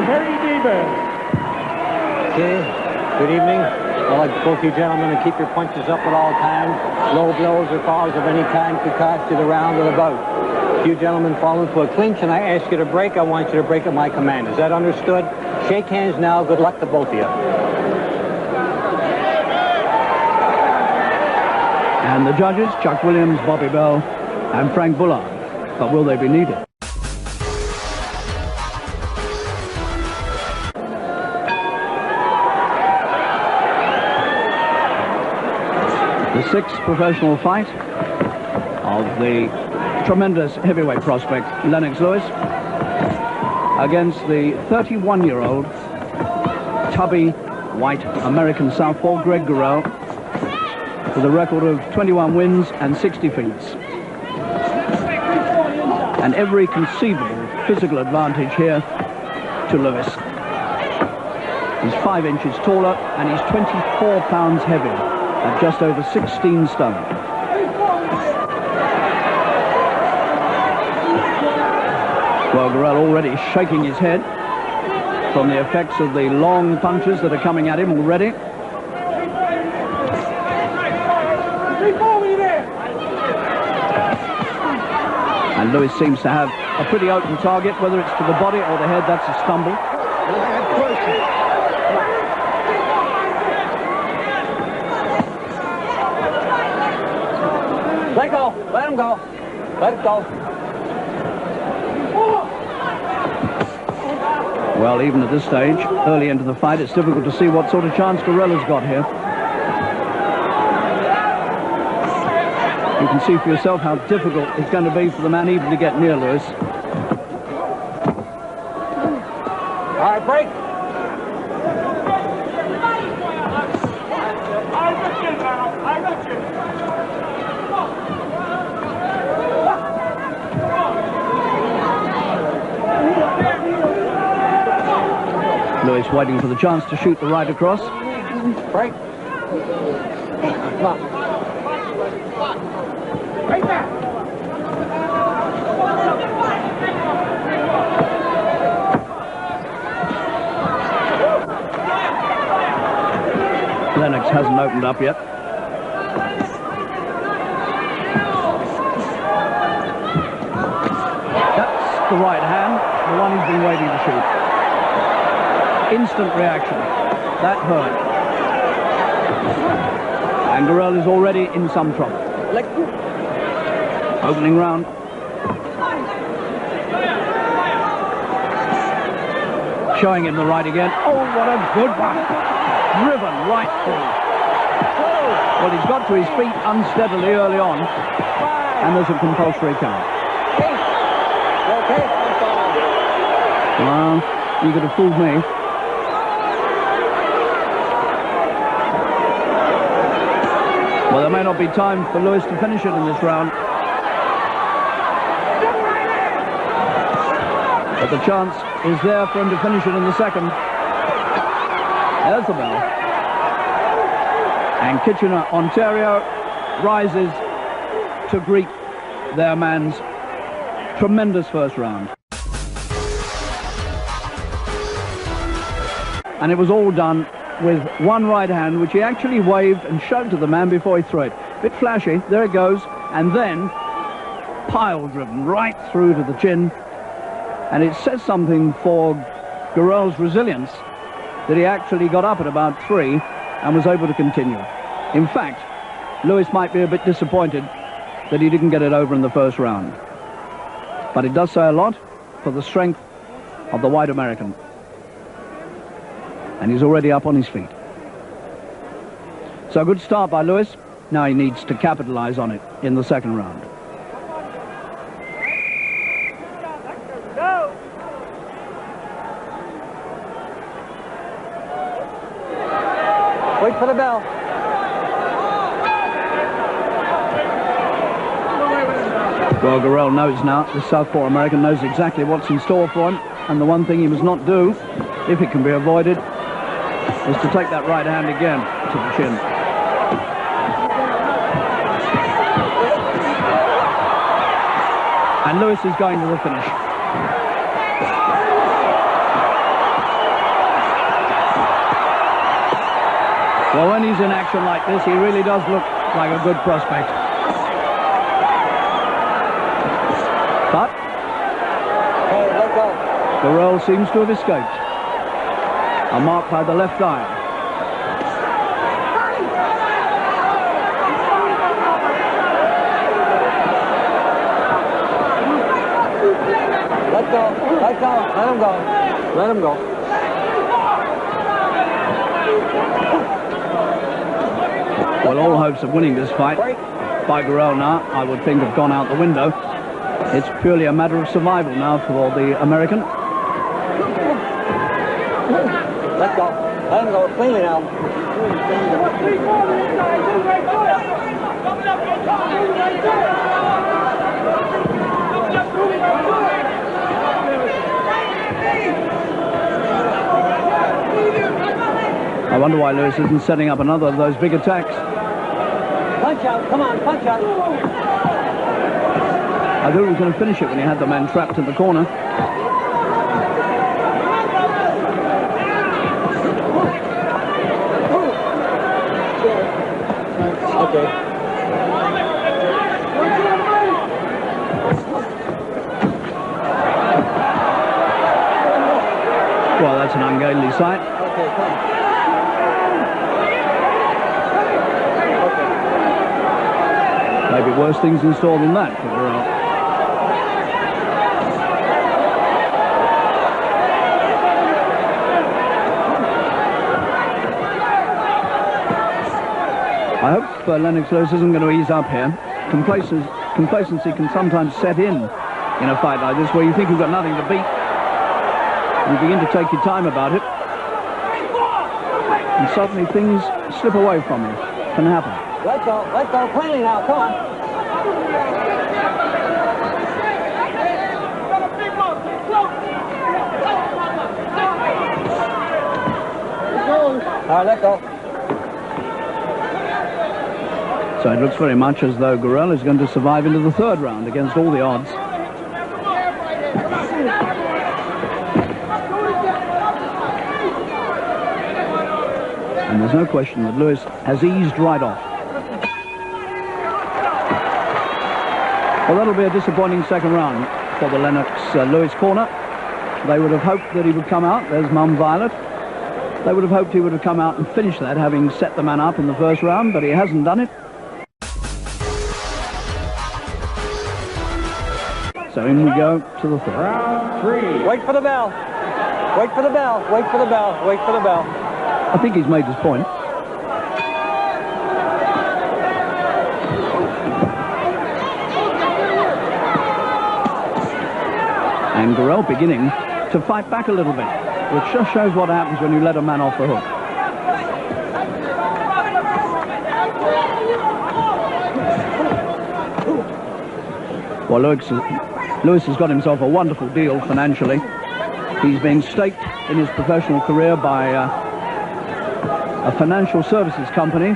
Okay, good evening. I'd like both you gentlemen to keep your punches up at all times. Low blows or fouls of any kind could cost you the round or the bout. If you gentlemen fall into a clinch and I ask you to break, I want you to break at my command. Is that understood? Shake hands now. Good luck to both of you. And the judges, Chuck Williams, Bobby Bell, and Frank Bullard. But will they be needed? The sixth professional fight of the tremendous heavyweight prospect Lennox Lewis against the 31-year-old tubby white American southpaw Greg Gorrell, with a record of 21 wins and 60 defeats. And every conceivable physical advantage here to Lewis. He's 5 inches taller and he's 24 pounds heavier at just over 16 stone. Well, Gorrell already shaking his head from the effects of the long punches that are coming at him already. And Lewis seems to have a pretty open target, whether it's to the body or the head, that's a stumble. Let go, let him go, let it go. Well, even at this stage, early into the fight, it's difficult to see what sort of chance Gorrell has got here. You can see for yourself how difficult it's going to be for the man even to get near Lewis. All right, break. Lewis waiting for the chance to shoot the right across. Break. Come on. Right there. Lennox hasn't opened up yet. That's the right hand, the one he's been waiting to shoot. Instant reaction. That hurt. And Gorrell is already in some trouble. Opening round. Showing him the right again. Oh, what a good one. Driven right through. Well, he's got to his feet unsteadily early on. And there's a compulsory count. Well, you could have fooled me. Well, there may not be time for Lewis to finish it in this round. But the chance is there for him to finish it in the second. There's the bell. And Kitchener, Ontario, rises to greet their man's tremendous first round. And it was all done with one right hand, which he actually waved and showed to the man before he threw it. Bit flashy, there it goes, and then pile driven right through to the chin. And it says something for Gorrell's resilience that he actually got up at about 3 and was able to continue. In fact, Lewis might be a bit disappointed that he didn't get it over in the first round. But it does say a lot for the strength of the white American. And he's already up on his feet. So a good start by Lewis. Now he needs to capitalize on it in the second round. Wait for the bell. Well, Gorrell knows now, the southpaw American knows exactly what's in store for him. And the one thing he must not do, if it can be avoided, is to take that right hand again to the chin. And Lewis is going to the finish. Well, when he's in action like this, he really does look like a good prospect. But Gorrell seems to have escaped. A mark by the left eye. Let go, let go, let him go, let him go. Well, all hopes of winning this fight by Gorrell now, I would think, have gone out the window. It's purely a matter of survival now for the American. Let go, let him go, cleanly now. I wonder why Lewis isn't setting up another of those big attacks. Punch out, come on, punch out. I thought he was going to finish it when he had the man trapped in the corner. Okay. Well, that's an ungainly sight. Okay, come. Maybe worse things in store than that for Gorrell. I hope Lennox Lewis isn't going to ease up here. Complacency can sometimes set in a fight like this where you think you've got nothing to beat. You begin to take your time about it. And suddenly things slip away from you. Can happen. Let go, cleanly now, come on. All right, let go. So it looks very much as though Gorrell is going to survive into the third round against all the odds. And there's no question that Lewis has eased right off. Well, that'll be a disappointing second round for the Lennox Lewis corner. They would have hoped that he would come out. There's Mum Violet. They would have hoped he would have come out and finished that, having set the man up in the first round, but he hasn't done it. So in we go to the third. Round 3. Wait for the bell. Wait for the bell. Wait for the bell. Wait for the bell. I think he's made his point. And Gorrell beginning to fight back a little bit, which just shows what happens when you let a man off the hook. Well, Lewis has got himself a wonderful deal financially. He's been staked in his professional career by a financial services company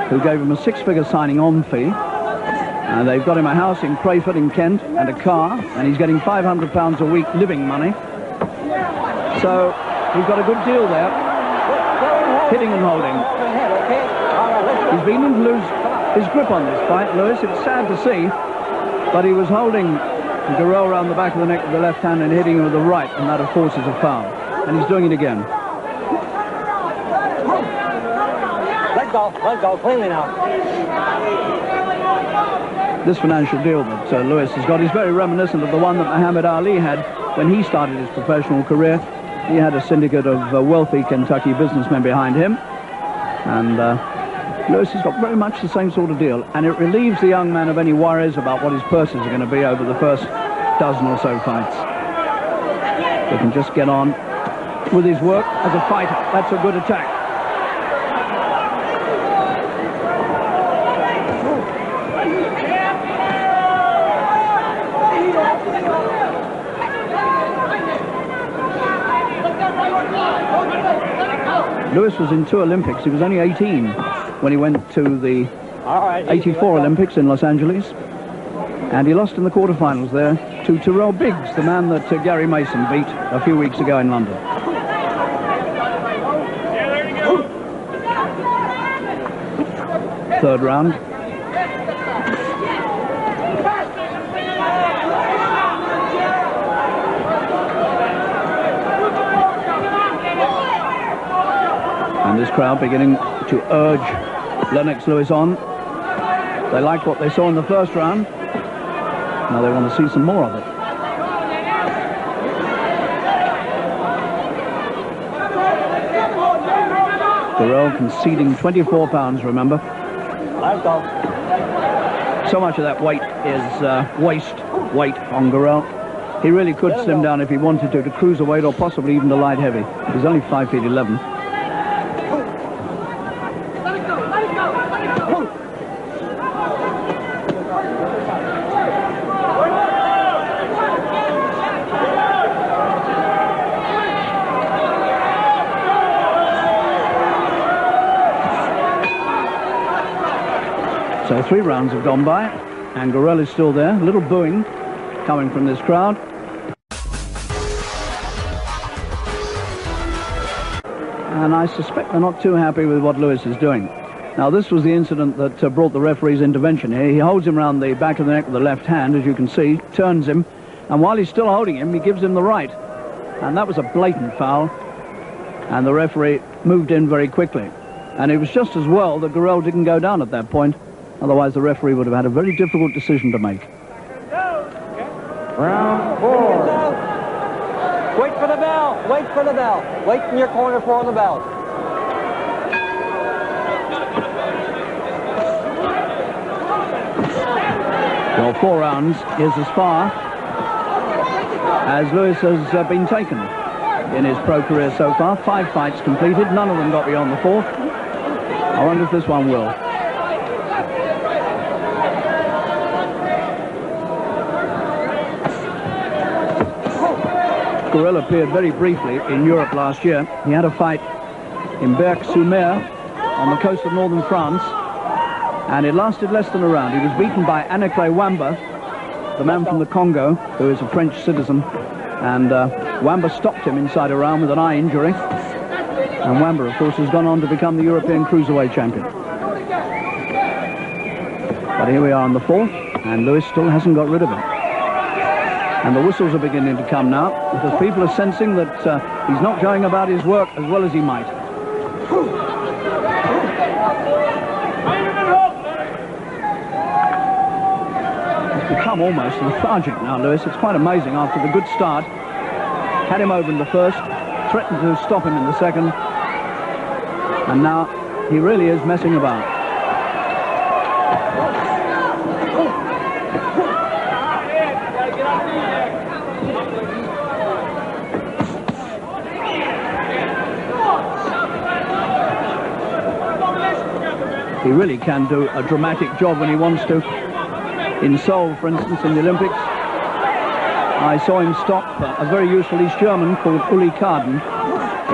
who gave him a 6-figure signing-on fee. And they've got him a house in Crayford in Kent and a car, and he's getting £500 a week living money. So he's got a good deal there, hitting and holding. He's beginning to lose his grip on this fight, Lewis. It's sad to see, but he was holding Gorrell around the back of the neck with the left hand and hitting him with the right, and that, of course, is a foul. And he's doing it again. Let go, cleanly now. This financial deal that Lewis has got is very reminiscent of the one that Muhammad Ali had when he started his professional career. He had a syndicate of wealthy Kentucky businessmen behind him, and Lewis has got very much the same sort of deal, and it relieves the young man of any worries about what his purses are going to be over the first dozen or so fights. He can just get on with his work as a fighter. That's a good attack. Lewis was in 2 Olympics. He was only 18 when he went to the 84 Olympics in Los Angeles. And he lost in the quarterfinals there to Terrell Biggs, the man that Gary Mason beat a few weeks ago in London. third round. And this crowd beginning to urge Lennox Lewis on. They like what they saw in the first round. Now they want to see some more of it. Gorrell conceding 24 pounds, remember. So much of that weight is waist weight on Gorrell. He really could slim down if he wanted to cruiserweight or possibly even to light heavy. He's only 5'11". So 3 rounds have gone by, and Gorrell is still there. A little booing coming from this crowd. And I suspect they're not too happy with what Lewis is doing. Now, this was the incident that brought the referee's intervention here. He holds him around the back of the neck with the left hand, as you can see, turns him, and while he's still holding him, he gives him the right. And that was a blatant foul, and the referee moved in very quickly. And it was just as well that Gorrell didn't go down at that point. Otherwise, the referee would have had a very difficult decision to make. Round 4. Wait for the bell. Wait for the bell. Wait in your corner for the bell. Well, 4 rounds is as far as Lewis has been taken in his pro career so far. 5 fights completed. None of them got beyond the 4th. I wonder if this one will. Gorrell appeared very briefly in Europe last year. He had a fight in Berck-sur-Mer on the coast of northern France, and it lasted less than a round. He was beaten by Anaclet Wamba, the man from the Congo, who is a French citizen, and Wamba stopped him inside a round with an eye injury. And Wamba, of course, has gone on to become the European Cruiserweight champion. But here we are on the 4th, and Lewis still hasn't got rid of him. And the whistles are beginning to come now, because people are sensing that he's not going about his work as well as he might. He's become almost lethargic now, Lewis. It's quite amazing. After the good start, had him over in the first, threatened to stop him in the second, and now he really is messing about. He really can do a dramatic job when he wants to. In Seoul, for instance, in the Olympics, I saw him stop a very useful East German called Uli Karden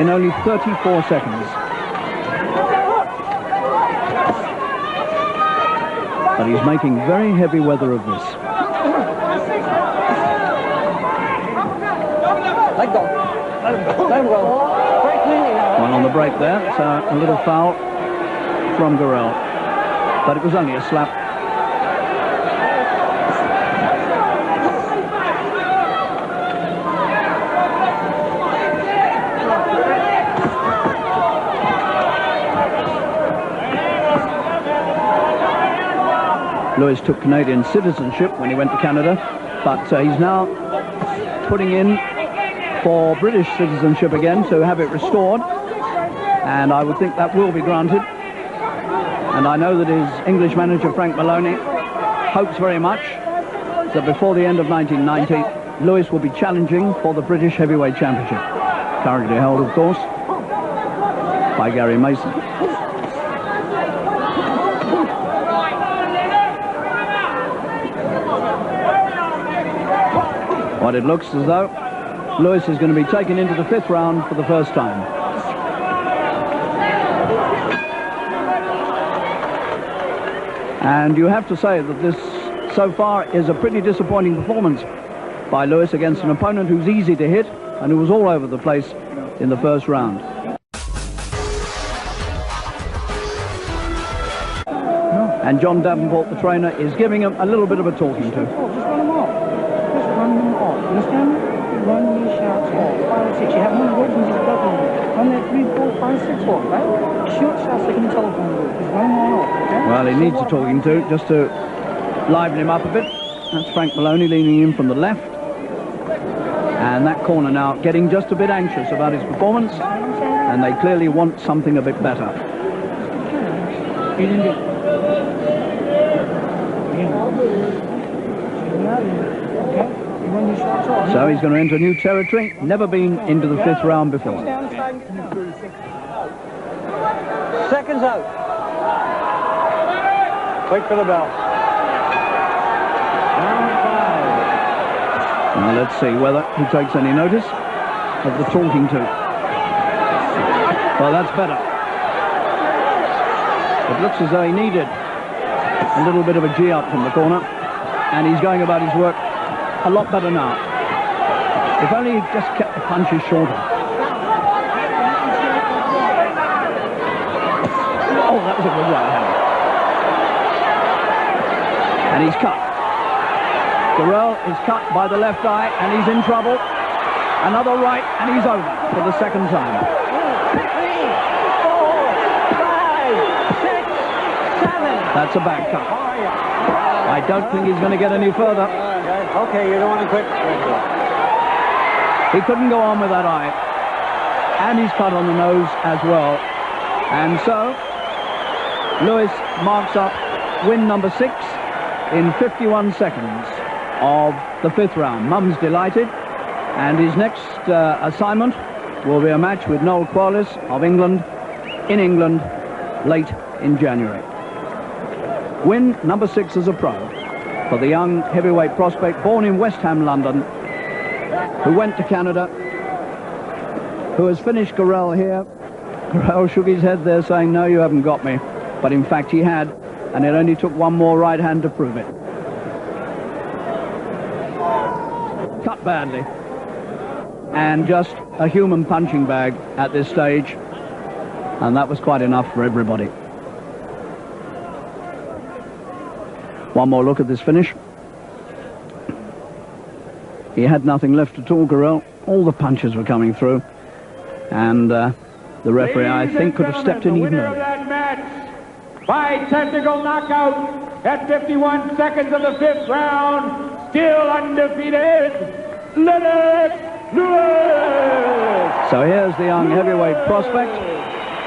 in only 34 seconds. But he's making very heavy weather of this. Let go. Let him go. Let him go. One on the break there. It's a little foul from Gorrell, but it was only a slap. Lewis took Canadian citizenship when he went to Canada, but he's now putting in for British citizenship again to have it restored, and I would think that will be granted. And I know that his English manager, Frank Maloney, hopes very much that before the end of 1990, Lewis will be challenging for the British Heavyweight Championship, currently held, of course, by Gary Mason. But it looks as though Lewis is going to be taken into the 5th round for the first time. And you have to say that this, so far, is a pretty disappointing performance by Lewis against an opponent who's easy to hit and who was all over the place in the first round. No, And John Davenport, the trainer, is giving him a little bit of a talking to. Just run them off. Just run them off. You understand me? Run these shots off. 5 or 6. You have one word and just double them. Run that 3, 4, 5, 6 off, right? Short shots like in the telephone booth. Just run them all off, okay? Well, he needs a talking to just to liven him up a bit. That's Frank Maloney leaning in from the left. And that corner now getting just a bit anxious about his performance. And they clearly want something a bit better. You didn't get... So he's going to enter new territory. Never been into the 5th round before. Seconds out. Wait for the bell. Round 5. Now let's see whether he takes any notice of the talking to. Well, that's better. It looks as though he needed a little bit of a G up from the corner. And he's going about his work a lot better now. If only he just kept the punches shorter. Oh, that was a good right hand. And he's cut. Gorrell is cut by the left eye, and he's in trouble. Another right, and he's over for the second time. 3, 4, 5, 6, 7. That's a bad cut. I don't think he's going to get any further. Okay, you don't want to quit. He couldn't go on with that eye. And he's cut on the nose as well. And so, Lewis marks up win number 6 in 51 seconds of the 5th round. Mum's delighted. And his next assignment will be a match with Noel Qualis of England, in England, late in January. Win number 6 as a pro for the young heavyweight prospect born in West Ham, London, who went to Canada, who has finished Gorrell here. Gorrell shook his head there saying, no, you haven't got me. But in fact he had, and it only took one more right hand to prove it. Cut badly. And just a human punching bag at this stage. And that was quite enough for everybody. One more look at this finish. He had nothing left at all, Gorrell. All the punches were coming through. And the referee, I think, could have stepped in even earlier. That match by technical knockout at 51 seconds of the 5th round, still undefeated, Lennox Lewis. So here's the young heavyweight prospect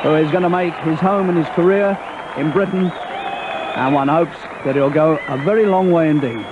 who is going to make his home and his career in Britain. And one hopes that he'll go a very long way indeed.